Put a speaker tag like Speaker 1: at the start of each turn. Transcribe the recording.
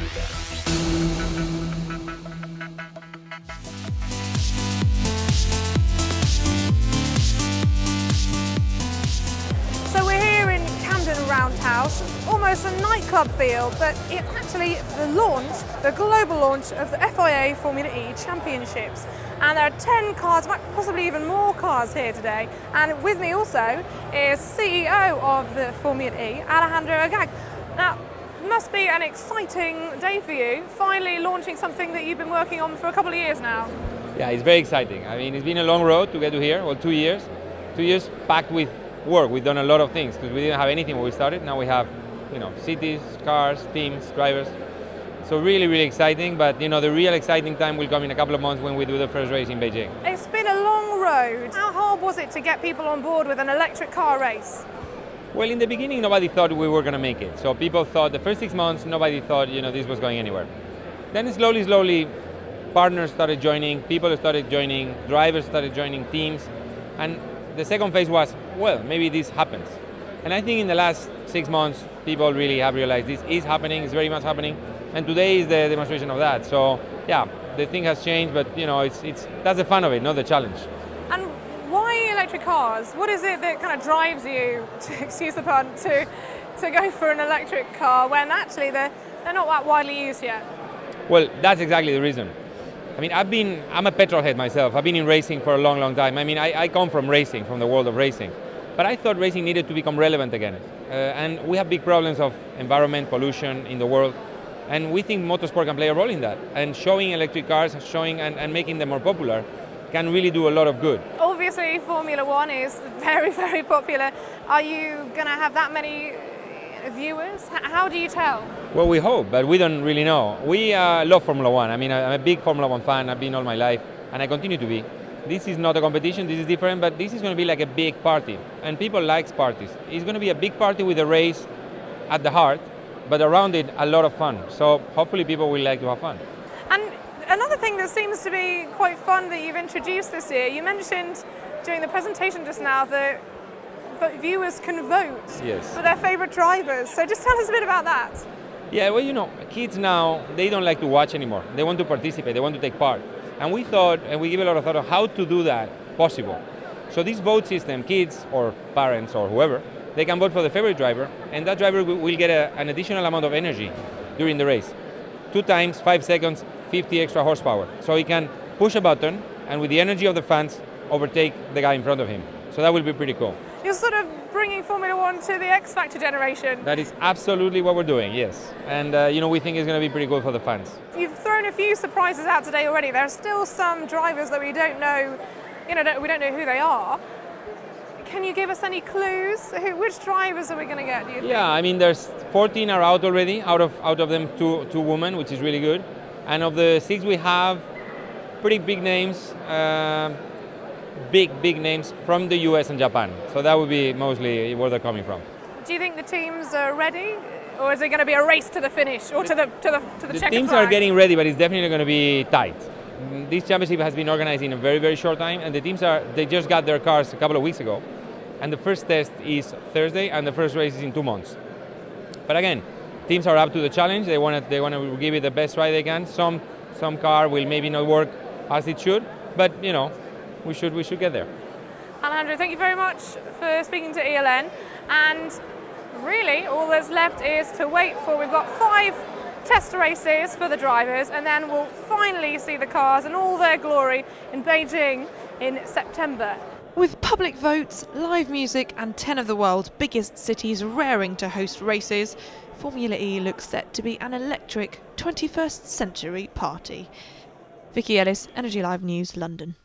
Speaker 1: So we're here in Camden Roundhouse, almost a nightclub feel, but it's actually the launch, the global launch of the FIA Formula E Championships. And there are 10 cars, possibly even more cars here today. And with me also is CEO of the Formula E, Alejandro Agag. Now, it must be an exciting day for you, finally launching something that you've been working on for a couple of years now.
Speaker 2: Yeah, it's very exciting. I mean, it's been a long road to get to here, well, 2 years. 2 years packed with work. We've done a lot of things because we didn't have anything when we started. Now we have, cities, cars, teams, drivers. So really, really exciting. But the real exciting time will come in a couple of months when we do the first race in Beijing.
Speaker 1: It's been a long road. How hard was it to get people on board with an electric car race?
Speaker 2: Well, in the beginning, nobody thought we were going to make it. So people thought the first 6 months, nobody thought this was going anywhere. Then slowly, partners started joining, people started joining, drivers started joining, teams, and the second phase was, well, maybe this happens. And I think in the last 6 months, people really have realized this is happening, it's very much happening, and today is the demonstration of that. So, yeah, the thing has changed, but that's the fun of it, not the challenge.
Speaker 1: And why electric cars? What is it that kind of drives you, excuse the pun, to go for an electric car when actually they're not that widely used yet?
Speaker 2: Well, that's exactly the reason. I mean, I'm a petrol-head myself. I've been in racing for a long, long time. I mean, I come from racing, from the world of racing. But I thought racing needed to become relevant again. And we have big problems of environment, pollution in the world. And we think motorsport can play a role in that. And showing electric cars, and making them more popular can really do a lot of good.
Speaker 1: Obviously, Formula One is very, very popular. Are you going to have that many viewers? How do you tell?
Speaker 2: Well, we hope, but we don't really know. We love Formula One. I mean, I'm a big Formula One fan. I've been all my life, and I continue to be. This is not a competition, this is different, but this is going to be like a big party, and people like parties. It's going to be a big party with a race at the heart, but around it, a lot of fun. So hopefully people will like to have fun.
Speaker 1: And another thing that seems to be quite fun that you've introduced this year, you mentioned during the presentation just now that viewers can vote for their favourite drivers. So just tell us a bit about that.
Speaker 2: Yeah, well, kids now, they don't like to watch anymore. They want to participate, they want to take part. And we thought, and we give a lot of thought of how to do that possible. So this vote system, kids or parents or whoever, they can vote for the favorite driver, and that driver will get an additional amount of energy during the race. 2 times, 5 seconds, 50 extra horsepower. So he can push a button, and with the energy of the fans, overtake the guy in front of him. So that will be pretty cool.
Speaker 1: You're sort of bringing Formula One to the X Factor generation.
Speaker 2: That is absolutely what we're doing, yes. And we think it's going to be pretty good for the fans.
Speaker 1: You've thrown a few surprises out today already. There are still some drivers that we don't know, we don't know who they are. Can you give us any clues? Which drivers are we going to get, do you think?
Speaker 2: Yeah, I mean, there's 14 are out already. Out of them, two women, which is really good. And of the 6 we have, pretty big names. Big names from the US and Japan. So that would be mostly where they're coming from.
Speaker 1: Do you think the teams are ready? Or is it going to be a race to the finish or to the checkered flag?
Speaker 2: The teams are getting ready, but it's definitely going to be tight. This championship has been organized in a very, very short time, and the teams they just got their cars a couple of weeks ago. And the first test is Thursday, and the first race is in 2 months. But again, teams are up to the challenge. They want to give it the best try they can. Some car will maybe not work as it should, but we should get there.
Speaker 1: Alejandro, thank you very much for speaking to ELN. And really, all that's left is to wait for. We've got 5 test races for the drivers, and then we'll finally see the cars in all their glory in Beijing in September.
Speaker 3: With public votes, live music and 10 of the world's biggest cities raring to host races, Formula E looks set to be an electric 21st century party. Vicky Ellis, Energy Live News, London.